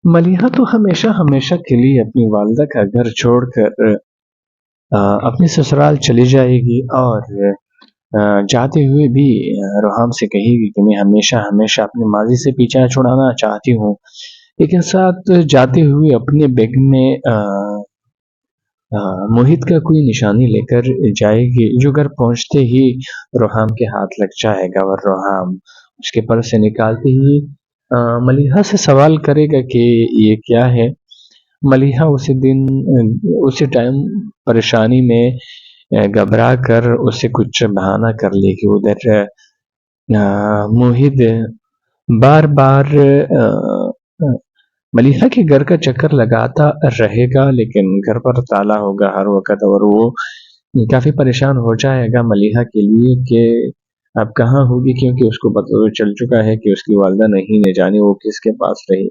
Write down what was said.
ملیحہ تو ہمیشہ ہمیشہ کے لیے اپنی والدہ کا گھر چھوڑ کر اپنے سسرال چلی جائے گی، اور جاتے ہوئے بھی روحام سے کہے گی کہ میں ہمیشہ ہمیشہ اپنے ماضی سے پیچھا چھڑانا چاہتی ہوں، لیکن ساتھ جاتے ہوئے اپنے بیگ میں محیط کا کوئی نشانی لے کر جائے گی، جو گھر پہنچتے ہی روحام کے ہاتھ لگ جائے گا، اور روحام اس کے پرس سے نکالتے ہی ملیحہ سے سوال کرے گا کہ یہ کیا ہے۔ ملیحہ اسی ٹائم پریشانی میں گھبرا کر اسے کچھ بہانہ کر لے گی۔ ادھر محیط بار بار ملیحہ کے گھر کا چکر لگاتا رہے گا، لیکن گھر پر تالا ہوگا ہر وقت، اور وہ کافی پریشان ہو جائے گا ملیحہ کے لیے کہ اب کہاں ہوگی، کیونکہ اس کو پتہ چل چکا ہے کہ اس کی والدہ نہیں نے جانے وہ کس کے پاس رہی۔